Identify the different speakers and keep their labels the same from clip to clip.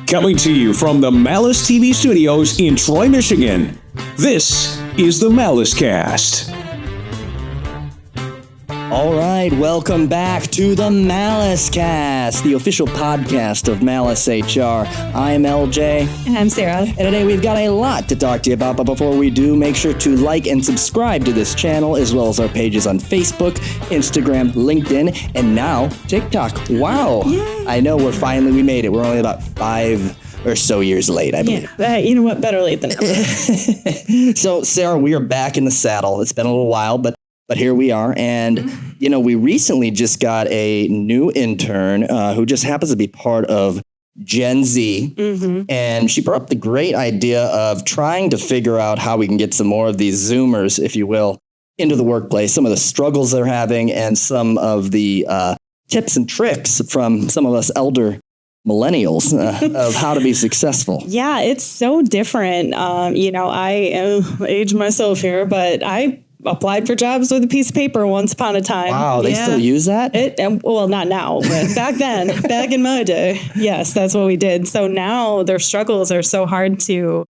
Speaker 1: Coming to you from the Malice TV studios in Troy, Michigan, this is the Malice Cast.
Speaker 2: All right, welcome back to the Malice Cast, the official podcast of Malice HR. I'm LJ.
Speaker 3: And I'm Sarah.
Speaker 2: And today we've got a lot to talk to you about, but before we do, make sure to like and subscribe to this channel, as well as our pages on Facebook, Instagram, LinkedIn, and now TikTok. Wow. Yay. I know we made it. We're only about 5 or so years late, I believe.
Speaker 3: Yeah, you know what? Better late than never.
Speaker 2: So, Sarah, we are back in the saddle. It's been a little while, but here we are. And, we recently just got a new intern who just happens to be part of Gen Z. Mm-hmm. And she brought up the great idea of trying to figure out how we can get some more of these Zoomers, if you will, into the workplace, some of the struggles they're having and some of the tips and tricks from some of us elder millennials of how to be successful.
Speaker 3: Yeah, it's so different. I age myself here, but I applied for jobs with a piece of paper once upon a time.
Speaker 2: Wow, they still use that?
Speaker 3: Well, not now, but back then, back in my day, yes, that's what we did. So now their struggles are so hard to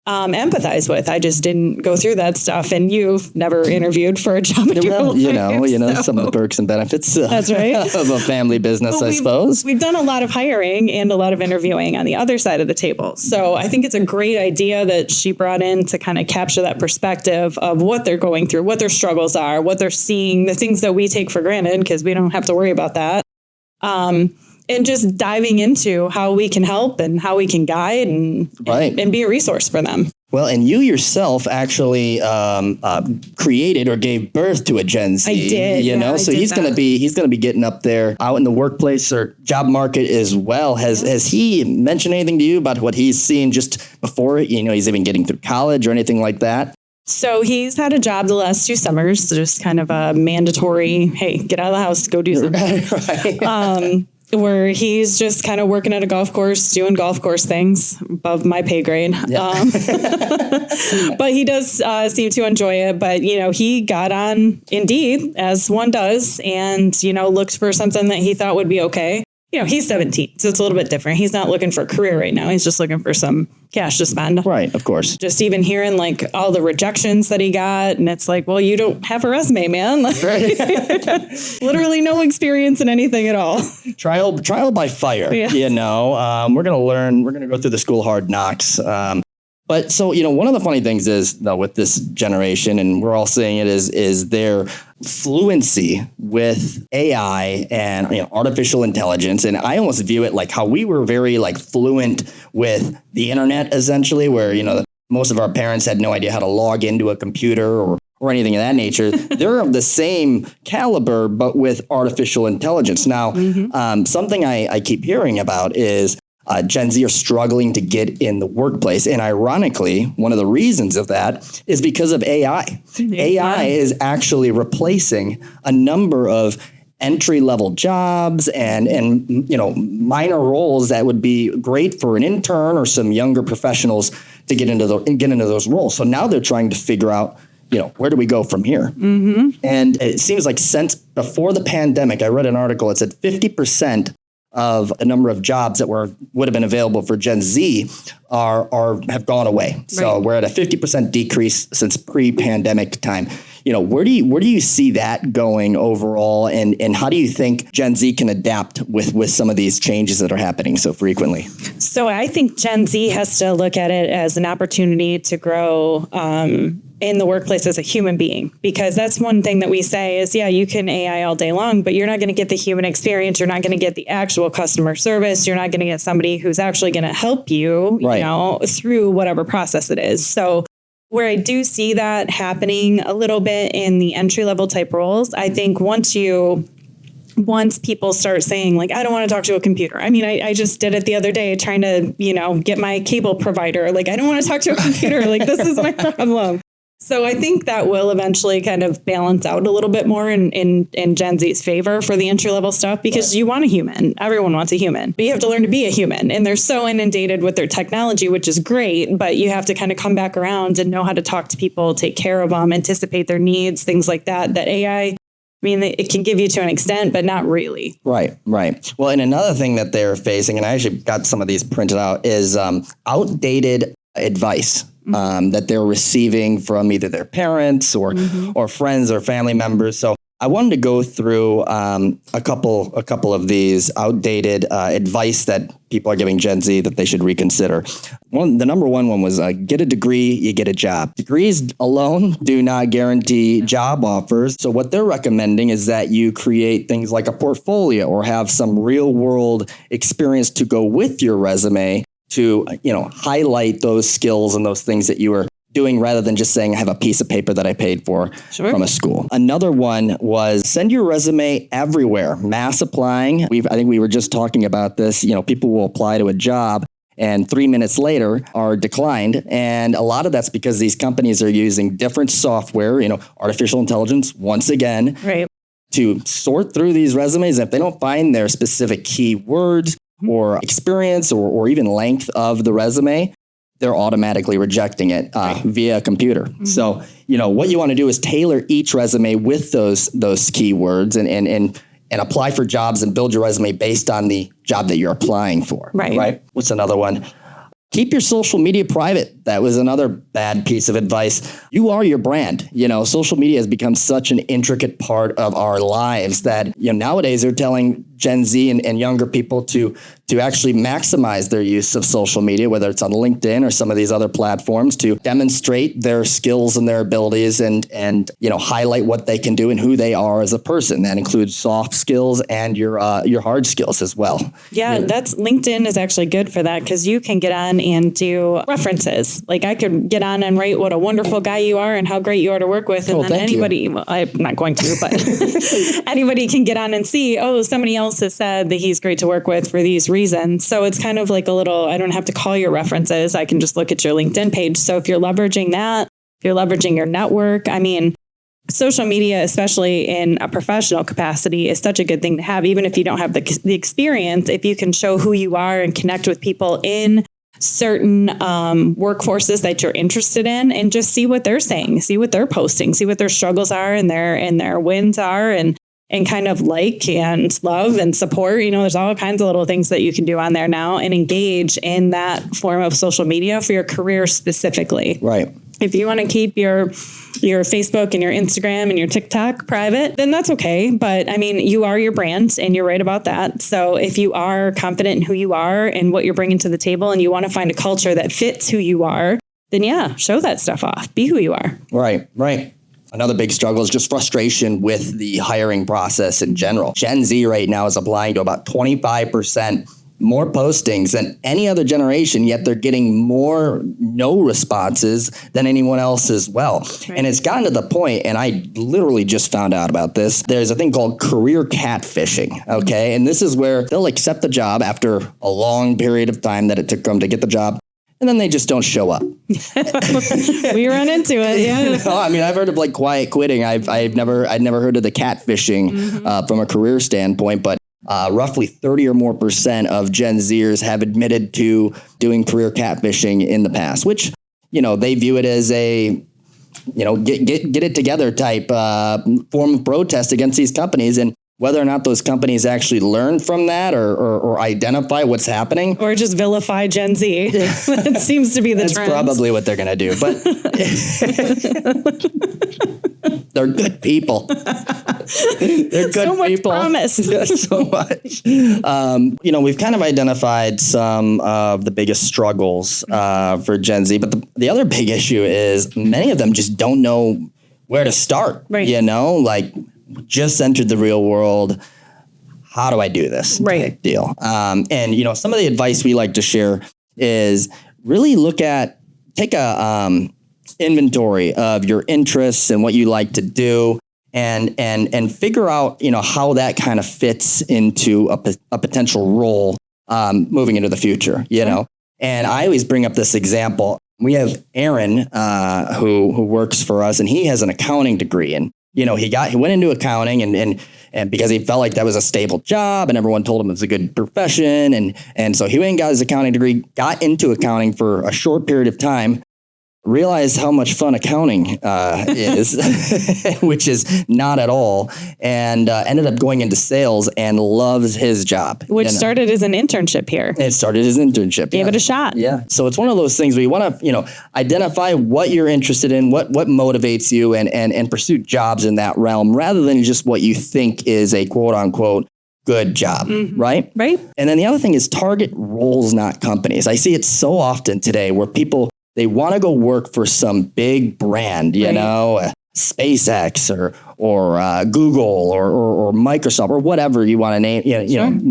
Speaker 3: empathize with. I just didn't go through that stuff, and you've never interviewed for a job.
Speaker 2: Some of the perks and benefits.
Speaker 3: That's right.
Speaker 2: Of a family business, I suppose.
Speaker 3: We've done a lot of hiring and a lot of interviewing on the other side of the table. So I think it's a great idea that she brought in to kind of capture that perspective of what they're going through, what their struggles are, what they're seeing, the things that we take for granted because we don't have to worry about that. And just diving into how we can help and how we can guide and be a resource for them.
Speaker 2: Well, and you yourself actually created or gave birth to a Gen Z.
Speaker 3: I did.
Speaker 2: So he's going to be getting up there out in the workplace or job market as well. Has he mentioned anything to you about what he's seen just before? He's even getting through college or anything like that.
Speaker 3: So he's had a job the last 2 summers, just kind of a mandatory, hey, get out of the house, go do something. Right. Where he's just kind of working at a golf course, doing golf course things above my pay grade. Yeah. But he does seem to enjoy it. But, he got on Indeed, as one does, and, looked for something that he thought would be okay. He's 17, so it's a little bit different. He's not looking for a career right now. He's just looking for some cash to spend.
Speaker 2: Right, of course.
Speaker 3: Just even hearing like all the rejections that he got. And it's like, well, you don't have a resume, man. Right. Literally no experience in anything at all.
Speaker 2: Trial by fire. Yeah. We're going to learn. We're going to go through the school hard knocks. But so, one of the funny things is, though, with this generation, and we're all saying it, is their fluency with AI and artificial intelligence. And I almost view it like how we were very fluent with the internet, essentially, where, most of our parents had no idea how to log into a computer or anything of that nature. They're of the same caliber, but with artificial intelligence. Now, something I keep hearing about is Gen Z are struggling to get in the workplace. And ironically, one of the reasons of that is because of AI. AI is actually replacing a number of entry-level jobs and minor roles that would be great for an intern or some younger professionals to get into those roles. So now they're trying to figure out, where do we go from here? Mm-hmm. And it seems like since before the pandemic, I read an article, it said 50% of a number of jobs that would have been available for Gen Z have gone away. So we're at a 50% decrease since pre-pandemic time. Where do you see that going overall, and how do you think Gen Z can adapt with some of these changes that are happening so frequently?
Speaker 3: So I think Gen Z has to look at it as an opportunity to grow in the workplace as a human being, because that's one thing that we say is, you can AI all day long, but you're not going to get the human experience. You're not going to get the actual customer service. You're not going to get somebody who's actually going to help you, through whatever process it is. So where I do see that happening a little bit in the entry level type roles, I think once people start saying I don't want to talk to a computer. I mean, I just did it the other day trying to, get my cable provider. I don't want to talk to a computer. This is my problem. So I think that will eventually kind of balance out a little bit more in Gen Z's favor for the entry level stuff, because you want a human. Everyone wants a human, but you have to learn to be a human. And they're so inundated with their technology, which is great, but you have to kind of come back around and know how to talk to people, take care of them, anticipate their needs, things like that AI I mean, it can give you to an extent, but not really.
Speaker 2: Right. Well, and another thing that they're facing, and I actually got some of these printed out, is outdated advice that they're receiving from either their parents or friends or family members. So I wanted to go through a couple of these outdated advice that people are giving Gen Z that they should reconsider. The number one was get a degree, you get a job. Degrees alone do not guarantee job offers. So what they're recommending is that you create things like a portfolio or have some real world experience to go with your resume to highlight those skills and those things that you were doing rather than just saying I have a piece of paper that I paid for from a school. Another one was send your resume everywhere. Mass applying. I think we were just talking about this. People will apply to a job and 3 minutes later are declined. And a lot of that's because these companies are using different software, artificial intelligence, once again, to sort through these resumes. And if they don't find their specific keywords or experience or even length of the resume, they're automatically rejecting it via a computer. So, what you want to do is tailor each resume with those keywords and apply for jobs and build your resume based on the job that you're applying for. Right. What's another one? Keep your social media private. That was another bad piece of advice. You are your brand. Social media has become such an intricate part of our lives that, nowadays they're telling Gen Z and younger people to actually maximize their use of social media, whether it's on LinkedIn or some of these other platforms, to demonstrate their skills and their abilities and highlight what they can do and who they are as a person. That includes soft skills and your hard skills as well.
Speaker 3: Yeah, LinkedIn is actually good for that because you can get on and do references. Like I could get on and write what a wonderful guy you are and how great you are to work with. And then anybody, well, I'm not going to, but anybody can get on and see, somebody else has said that he's great to work with for these reasons. So it's kind of like I don't have to call your references. I can just look at your LinkedIn page. So if you're leveraging that, if you're leveraging your network, social media, especially in a professional capacity, is such a good thing to have, even if you don't have the experience. If you can show who you are and connect with people in certain workforces that you're interested in and just see what they're saying, see what they're posting, see what their struggles are and their wins are and kind of like and love and support. There's all kinds of little things that you can do on there now and engage in that form of social media for your career specifically.
Speaker 2: Right.
Speaker 3: If you want to keep your Facebook and your Instagram and your TikTok private, then that's okay. But you are your brand and you're right about that. So if you are confident in who you are and what you're bringing to the table and you want to find a culture that fits who you are, then show that stuff off. Be who you are. Right.
Speaker 2: Another big struggle is just frustration with the hiring process in general. Gen Z right now is applying to about 25% more postings than any other generation, yet they're getting more no responses than anyone else as well. Right. And it's gotten to the point, and I literally just found out about this, there's a thing called career catfishing, okay? And this is where they'll accept the job after a long period of time that it took them to get the job, and then they just don't show up.
Speaker 3: We run into it, yeah.
Speaker 2: I've heard of quiet quitting. I'd never heard of the catfishing from a career standpoint, but roughly 30 or more % of Gen Zers have admitted to doing career catfishing in the past, which, they view it as a, get it together type form of protest against these companies. And whether or not those companies actually learn from that or identify what's happening.
Speaker 3: Or just vilify Gen Z. That seems to be the trend.
Speaker 2: That's probably what they're going to do. But they're good people. They're good
Speaker 3: so much
Speaker 2: people.
Speaker 3: Promise.
Speaker 2: So much. We've kind of identified some of the biggest struggles for Gen Z. But the other big issue is many of them just don't know where to start.
Speaker 3: Right.
Speaker 2: Just entered the real world. How do I do this?
Speaker 3: Right.
Speaker 2: Deal. And some of the advice we like to share is really take a inventory of your interests and what you like to do and figure out, how that kind of fits into a potential role moving into the future, And I always bring up this example. We have Aaron who works for us, and he has an accounting degree, and he went into accounting and because he felt like that was a stable job and everyone told him it was a good profession. And so he went and got his accounting degree, got into accounting for a short period of time, realized how much fun accounting is, which is not at all, and ended up going into sales and loves his job.
Speaker 3: Which started as an internship here.
Speaker 2: It started as an internship.
Speaker 3: Gave it a shot.
Speaker 2: Yeah. So it's one of those things where you want to, identify what you're interested in, what motivates you, and pursue jobs in that realm rather than just what you think is a quote unquote good job, right?
Speaker 3: Right.
Speaker 2: And then the other thing is target roles, not companies. I see it so often today where people, they want to go work for some big brand, SpaceX or Google or Microsoft or whatever you want to name,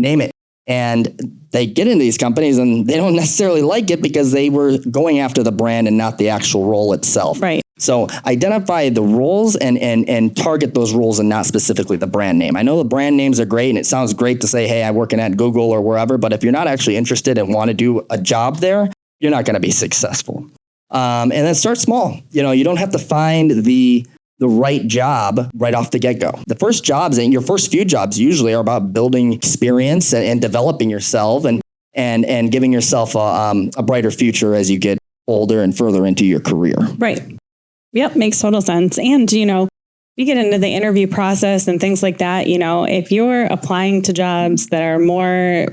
Speaker 2: name it. And they get into these companies and they don't necessarily like it because they were going after the brand and not the actual role itself.
Speaker 3: Right.
Speaker 2: So identify the roles and target those roles and not specifically the brand name. I know the brand names are great and it sounds great to say, hey, I'm working at Google or wherever, but if you're not actually interested and want to do a job there, you're not going to be successful. And then start small. You don't have to find the right job right off the get-go. The first jobs and your first few jobs usually are about building experience and developing yourself and giving yourself a brighter future as you get older and further into your career.
Speaker 3: Right. Yep. Makes total sense. And, you get into the interview process and things like that, if you're applying to jobs that are more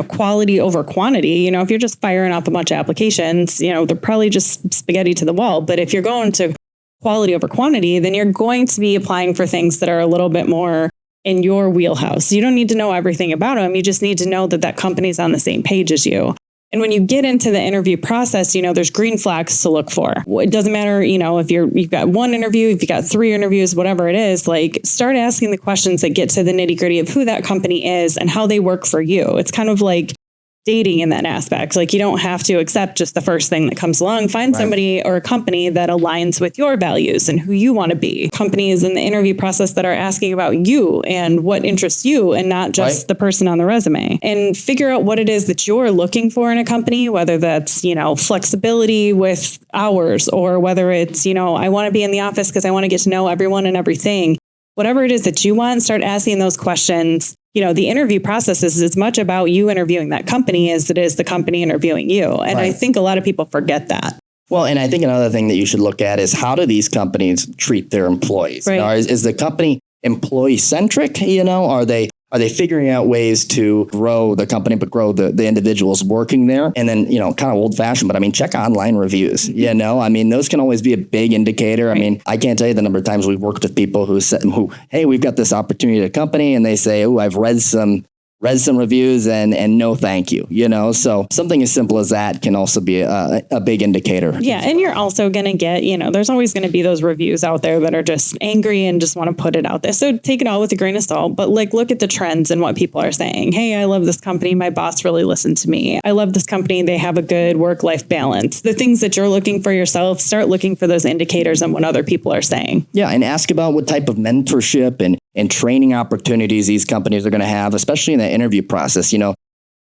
Speaker 3: quality over quantity, if you're just firing off a bunch of applications, they're probably just spaghetti to the wall. But if you're going to quality over quantity, then you're going to be applying for things that are a little bit more in your wheelhouse. You don't need to know everything about them. You just need to know that company's on the same page as you. And when you get into the interview process, there's green flags to look for. It doesn't matter, if you've got one interview, if you've got 3 interviews, whatever it is, start asking the questions that get to the nitty gritty of who that company is and how they work for you. It's kind of like dating in that aspect. You don't have to accept just the first thing that comes along. Find somebody or a company that aligns with your values and who you want to be. Companies in the interview process that are asking about you and what interests you and not just the person on the resume. And figure out what it is that you're looking for in a company, whether that's, flexibility with hours or whether it's, I want to be in the office because I want to get to know everyone and everything. Whatever it is that you want, start asking those questions. The interview process is as much about you interviewing that company as it is the company interviewing you. And I think a lot of people forget that.
Speaker 2: Well, and I think another thing that you should look at is how do these companies treat their employees?
Speaker 3: Right.
Speaker 2: Is the company employee centric? Are they figuring out ways to grow the company, but grow the individuals working there? And then, kind of old fashioned, but check online reviews, those can always be a big indicator.
Speaker 3: Right.
Speaker 2: I can't tell you the number of times we've worked with people who said, hey, we've got this opportunity at a company, and they say, oh, I've read some reviews and no thank you, so something as simple as that can also be a big indicator.
Speaker 3: Yeah. And you're also going to get, there's always going to be those reviews out there that are just angry and just want to put it out there. So take it all with a grain of salt, but look at the trends and what people are saying. Hey, I love this company. My boss really listened to me. I love this company. They have a good work-life balance. The things that you're looking for yourself, start looking for those indicators and what other people are saying.
Speaker 2: Yeah. And ask about what type of mentorship and training opportunities these companies are going to have, especially in the interview process.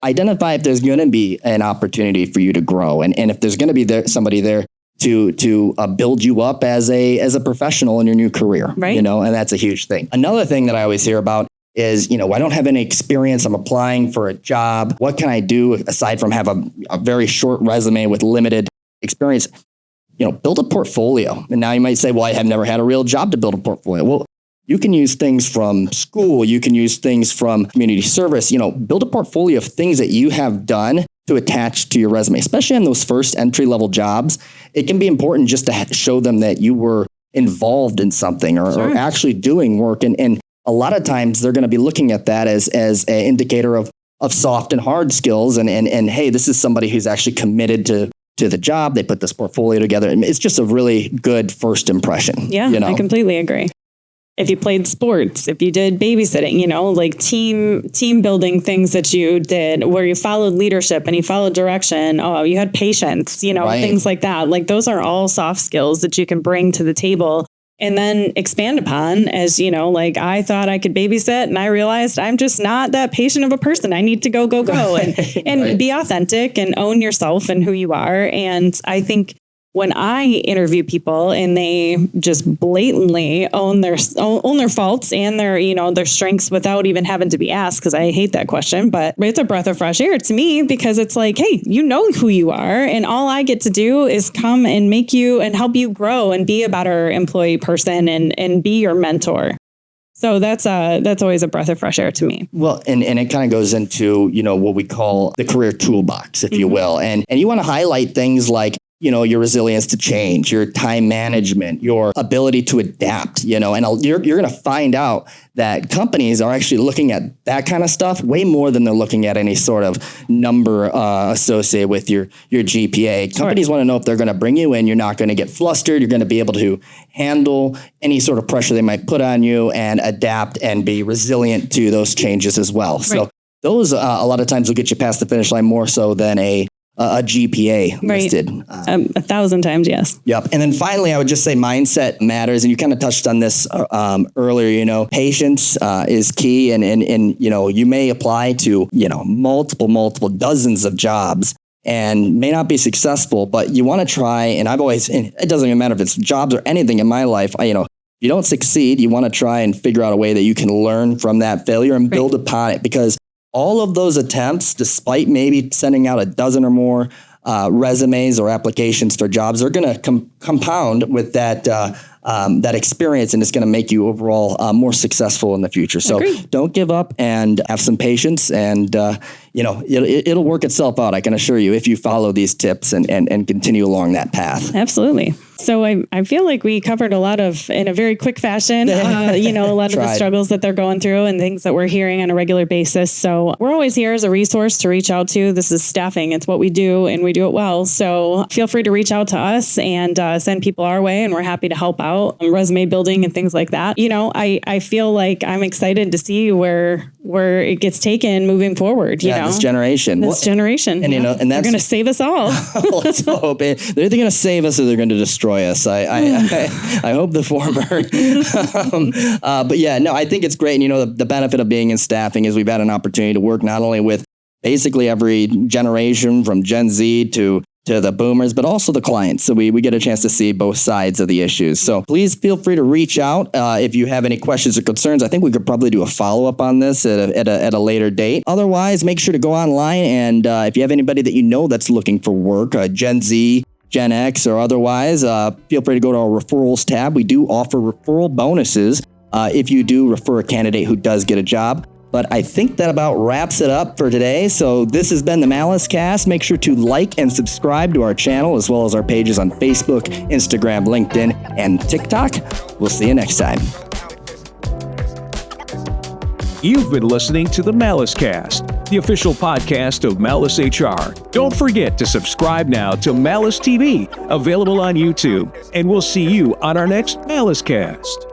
Speaker 2: Identify if there's going to be an opportunity for you to grow, and if there's going to be somebody there to build you up as a professional in your new career.
Speaker 3: Right.
Speaker 2: And that's a huge thing. Another thing that I always hear about is, I don't have any experience. I'm applying for a job. What can I do aside from have a very short resume with limited experience? Build a portfolio. And now you might say, well, I have never had a real job to build a portfolio. Well, you can use things from school. You can use things from community service. Build a portfolio of things that you have done to attach to your resume, especially on those first entry-level jobs. It can be important just to show them that you were involved in something or actually doing work. And a lot of times they're going to be looking at that as an indicator of soft and hard skills. And hey, this is somebody who's actually committed to the job. They put this portfolio together. And it's just a really good first impression.
Speaker 3: Yeah, I completely agree. If you played sports, if you did babysitting, team building things that you did where you followed leadership and you followed direction. Oh, you had patience, things like that. Those are all soft skills that you can bring to the table and then expand upon as, I thought I could babysit and I realized I'm just not that patient of a person. I need to go and be authentic and own yourself and who you are. And I think when I interview people and they just blatantly own their faults and their strengths without even having to be asked, because I hate that question, but it's a breath of fresh air to me, because it's like, hey, you know who you are, and all I get to do is come and make you and help you grow and be a better employee person and be your mentor. So that's always a breath of fresh air to me.
Speaker 2: Well, and it kind of goes into, what we call the career toolbox, if you will. And you want to highlight things like, your resilience to change, your time management, your ability to adapt, and you're going to find out that companies are actually looking at that kind of stuff way more than they're looking at any sort of number associated with your GPA. Companies want to know if they're going to bring you in, you're not going to get flustered, you're going to be able to handle any sort of pressure they might put on you and adapt and be resilient to those changes as well. Right. So those a lot of times will get you past the finish line more so than a GPA listed.
Speaker 3: 1,000 times, yes.
Speaker 2: Yep. And then finally, I would just say mindset matters. And you kind of touched on this earlier, patience is key. And you may apply to, multiple dozens of jobs and may not be successful, but you want to try. And it doesn't even matter if it's jobs or anything in my life, if you don't succeed, you want to try and figure out a way that you can learn from that failure and build upon it, because all of those attempts, despite maybe sending out a dozen or more resumes or applications for jobs, are going to compound with that experience, and it's going to make you overall more successful in the future. So don't give up and have some patience, and it'll work itself out. I can assure you, if you follow these tips and continue along that path.
Speaker 3: Absolutely. So I feel like we covered a lot in a very quick fashion, a lot of the struggles that they're going through and things that we're hearing on a regular basis. So we're always here as a resource to reach out to. This is staffing. It's what we do, and we do it well. So feel free to reach out to us and send people our way, and we're happy to help out on resume building and things like that. I feel like I'm excited to see where it gets taken moving forward.
Speaker 2: This generation.
Speaker 3: And and that's going to save us all.
Speaker 2: Let's hope they're either going to save us or they're going to destroy us. I hope the former. But I think it's great. And, the benefit of being in staffing is we've had an opportunity to work not only with basically every generation from Gen Z to the boomers, but also the clients. So we get a chance to see both sides of the issues. So please feel free to reach out if you have any questions or concerns. I think we could probably do a follow-up on this at a later date. Otherwise, make sure to go online, and if you have anybody that that's looking for work, Gen Z, Gen X, or otherwise, feel free to go to our referrals tab. We do offer referral bonuses if you do refer a candidate who does get a job. But I think that about wraps it up for today. So this has been the Malice Cast. Make sure to like and subscribe to our channel, as well as our pages on Facebook, Instagram, LinkedIn, and TikTok. We'll see you next time.
Speaker 1: You've been listening to the Malice Cast, the official podcast of Malice HR. Don't forget to subscribe now to Malice TV, available on YouTube, and we'll see you on our next Malice Cast.